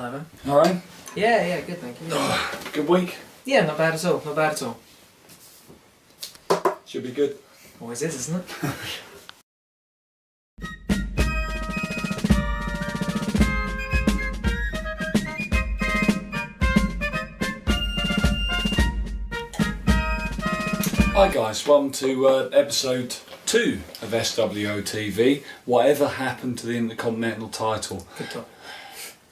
Hello, man. All right. Yeah, good, thank you. Yeah. Good week. Yeah, not bad at all. Not bad at all. Should be good. Always is, isn't it? Hi guys, welcome to episode 2 of SWO TV. Whatever happened to the Intercontinental Title? Good talk.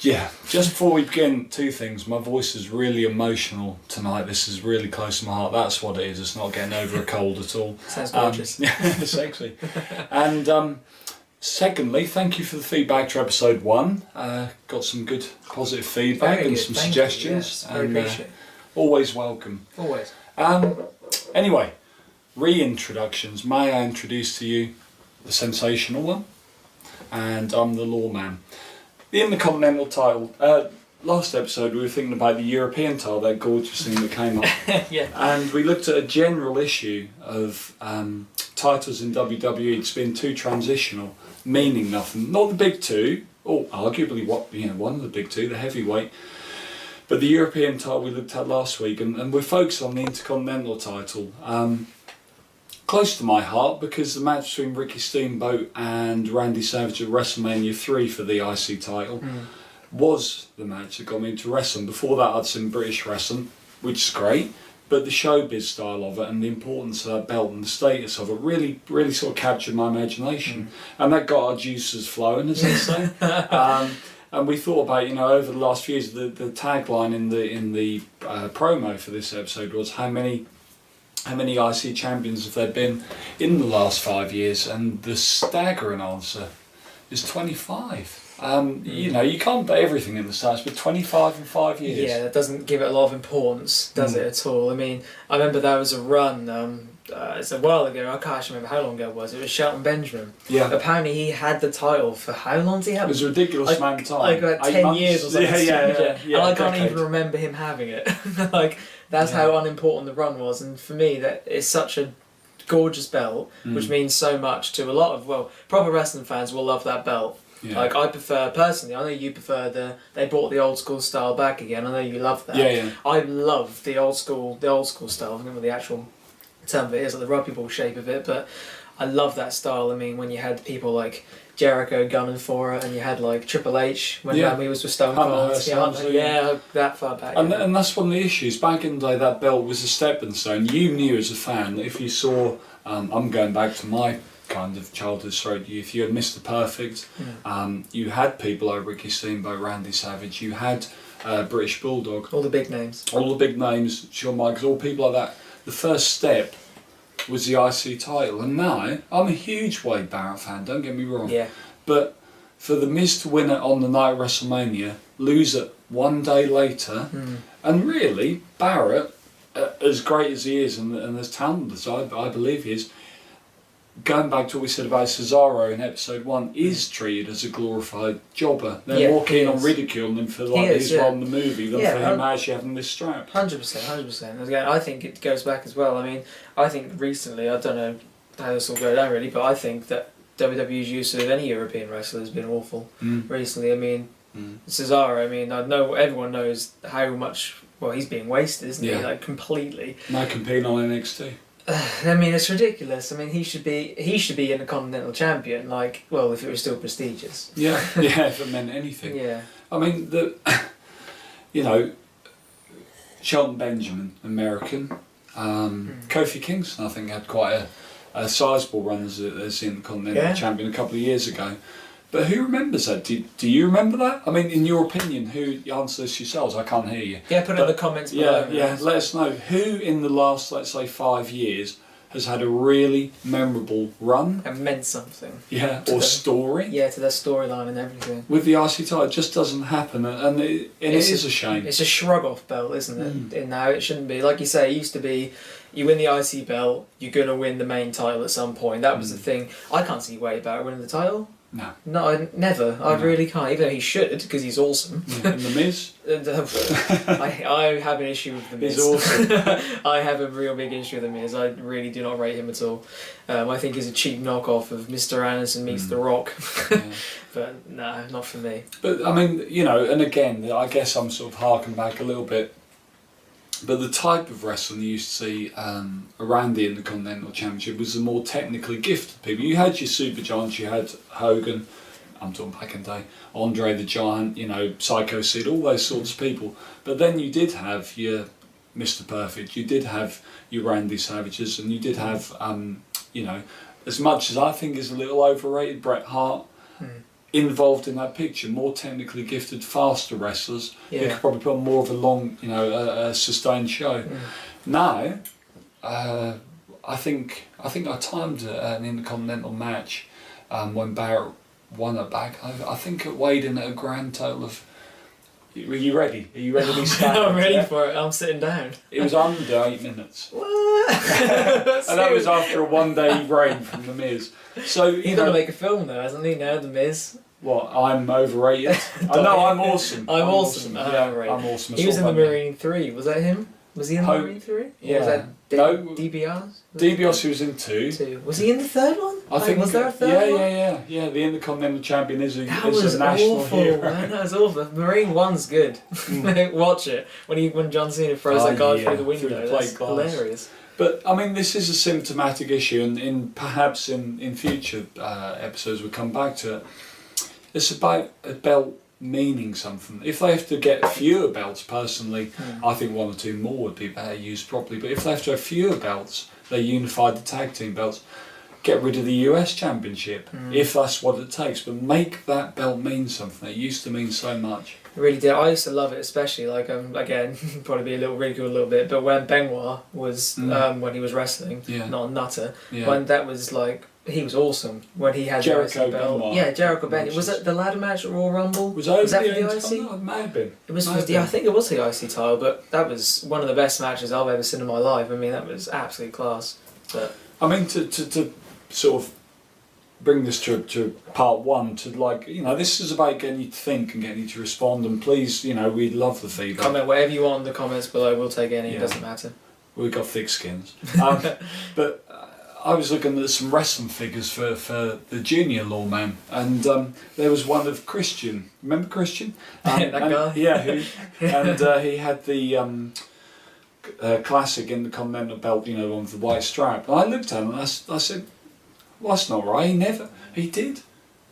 Yeah, just before we begin, two things. My voice is really emotional tonight. This is really close to my heart. That's what it is. It's not getting over a cold at all. Sounds gorgeous. Sexy. And secondly, thank you for the feedback to episode 1. Got some good positive feedback Very and good. some Thank suggestions. you. Yes, very and appreciate it. always welcome. Always. Anyway, reintroductions. May I introduce to you the Sensational one? And I'm the Lawman. The Intercontinental Title. Last episode we were thinking about the European title, that gorgeous thing that came up. Yeah. And we looked at a general issue of titles in WWE. It's been too transitional, meaning nothing. Not the big two, or arguably one of the big two, the heavyweight. But the European title we looked at last week, and we're focused on the Intercontinental title. Close to my heart because the match between Ricky Steamboat and Randy Savage at WrestleMania 3 for the IC title was the match that got me into wrestling. Before that I'd seen British wrestling, which is great, but the showbiz style of it and the importance of that belt and the status of it really sort of captured my imagination. And that got our juices flowing, as they say. And we thought about, over the last few years, the tagline in the promo for this episode was how many IC champions have there been in the last 5 years? And the staggering answer is 25. You can't bet everything in the stats, but 25 in 5 years. Yeah, that doesn't give it a lot of importance, does it at all? I mean, I remember there was a run, it's a while ago, I can't actually remember how long ago it was Shelton Benjamin. Yeah. Apparently he had the title for how long did he have it? It was a ridiculous amount of time. Like 10 months. years or something. Yeah, and I can't decade. even remember him having it. That's how unimportant the run was. And for me, that is such a gorgeous belt, which means so much to a lot of, proper wrestling fans will love that belt. Yeah. Like, I prefer, personally, I know you prefer they brought the old school style back again. I know you love that. Yeah. I love the old school style. I don't know what the actual term of it is, like the rugby ball shape of it, but I love that style. I mean, when you had people like Jericho gunning for it, and you had like Triple H when he was with Stone Cold. That far back. And that's one of the issues. Back in the day, that belt was a stepping stone. You knew as a fan that if you saw, I'm going back to my kind of childhood stroke youth, you had Mr. Perfect, you had people like Ricky Steamboat, Randy Savage, you had British Bulldog. All the big names. All the big names, Shawn Michaels, all people like that. The first step was the IC title, and now I'm a huge Wade Barrett fan, don't get me wrong. Yeah. But for the Miz to win it on the night of WrestleMania, lose it one day later, and really Barrett, as great as he is and as talented as I believe he is, going back to what we said about Cesaro in episode 1, is treated as a glorified jobber. They're more keen on ridiculing him for his role in the movie than for him actually having this strap. 100%. Again, I think it goes back as well. I mean, I think recently, I don't know how this will go down really, but I think that WWE's use of any European wrestler has been awful recently. I mean, Cesaro, I know everyone knows how much, he's being wasted, isn't he? Like, completely. Now competing on NXT. I mean, it's ridiculous. I mean, he should be Intercontinental champion. Like, if it was still prestigious. Yeah, if it meant anything. Yeah. I mean, Shelton Benjamin, American. Kofi Kingston, I think, had quite a sizable run as the Intercontinental champion a couple of years ago. But who remembers that? Do you remember that? I mean, in your opinion, who answer this yourselves? I can't hear you. Yeah, put it in the comments below. Yeah, let us know. Who in the last, let's say, 5 years has had a really memorable run? And meant something. Yeah, or story? Yeah, to their storyline and everything. With the IC title, it just doesn't happen, and it is a shame. It's a shrug-off belt, isn't it? And now it shouldn't be. Like you say, it used to be, you win the IC belt, you're going to win the main title at some point. That was the thing. I can't see Wade Barrett winning the title. No. Never. I really can't. Even though he should, because he's awesome. Yeah. And The Miz? I have an issue with The Miz. He's awesome. I have a real big issue with The Miz. I really do not rate him at all. I think he's a cheap knockoff of Mr. Anderson meets The Rock. But no, not for me. But I mean, you know, and again, I guess I'm sort of harking back a little bit. But the type of wrestling you used to see around the Intercontinental Championship was the more technically gifted people. You had your super giants, you had Hogan, I'm talking back in the day, Andre the Giant, you know, Psycho Sid, all those sorts of people. But then you did have your Mr. Perfect, you did have your Randy Savages, and you did have, you know, as much as I think is a little overrated, Bret Hart. Involved in that picture, more technically gifted, faster wrestlers. You could probably put on more of a long, you know, a sustained show. Now, I think I timed an Intercontinental match when Barrett won it back. I think it weighed in at a grand total of. Are you ready? Are you ready to be standing? I'm ready for it. I'm sitting down. It was under 8 minutes. What? And that was after a 1-day reign from The Miz. So He's got to make a film though, hasn't he? Now The Miz. What? I'm overrated. I know I'm awesome. I'm awesome. Yeah, Right. I'm awesome. He was in the Marine 3. Was that him? Was he in the Marine 3? Yeah. Or was that No. DBR? DiBiase was in 2. Was he in the third one? I think. Was there a third one? Yeah. The Intercontinental Champion is a That was national awful. hero. Man, that was awful. Marine 1's good. Watch it. When John Cena throws that guy through the window. Through the That's plate glass. hilarious. But I mean, this is a symptomatic issue, and perhaps in future episodes we'll come back to it. It's about a belt meaning something. If they have to get fewer belts, personally, I think 1 or 2 more would be better used properly. But if they have to have fewer belts, they unified the tag team belts. Get rid of the US Championship, if that's what it takes. But make that belt mean something. It used to mean so much. It really did. I used to love it, especially like again, probably be a little ridiculed a little bit, but when Benoit was when he was wrestling, not a nutter, when that was like. He was awesome when he had Jericho the IC belt. Benoit. Yeah, Jericho Benoit. Was it the ladder match at Royal Rumble? Was that for the IC? IC? No, it may have been. It was. I think it was the IC title, but that was one of the best matches I've ever seen in my life. I mean, that was absolute class. But I mean, to sort of bring this to part 1, to like, you know, this is about getting you to think and getting you to respond. And please, you know, we'd love the feedback. comment whatever you want in the comments below. We'll take any. It doesn't matter. We've got thick skins. But I was looking at some wrestling figures for the junior Lawman, and there was one of Christian. Remember Christian? That guy? Yeah, he had the classic Intercontinental belt, you know, on the white strap. And I looked at him and I said, well, that's not right. He did.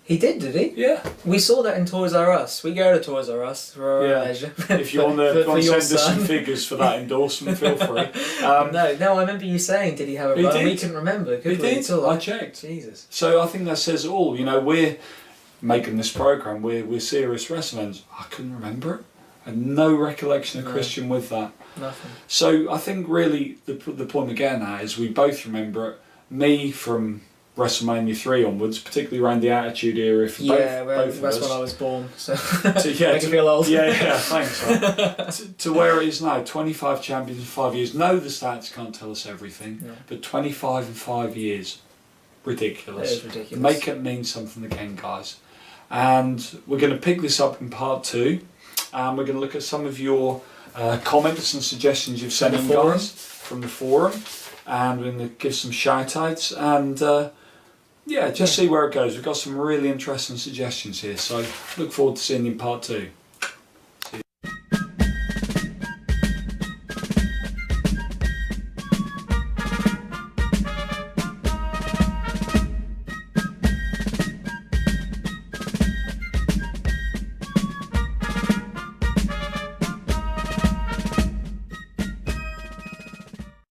He did he? Yeah. We saw that in Toys R Us. We go to Toys R Us for our leisure. If you want to send us some figures for that endorsement, feel free. No, I remember you saying, did he have a He belt? did. We couldn't remember, could He we? did. Until I checked. Jesus. So I think that says it all. You know, we're making this programme, we're serious wrestling fans. I couldn't remember it. I had no recollection of Christian with that. Nothing. So I think really the point we're getting at is we both remember it. Me from WrestleMania 3 onwards, particularly around the Attitude Era for both of that's us. when I was born, so I can feel old. Yeah, thanks. Man. to where it is now, 25 champions in 5 years. No, the stats can't tell us everything, but 25 in 5 years, ridiculous. It is ridiculous. Make it mean something again, guys. And we're going to pick this up in part 2, and we're going to look at some of your comments and suggestions you've sent in, guys, from the forum, and we're going to give some shout outs and just see where it goes. We've got some really interesting suggestions here, so look forward to seeing you in part 2.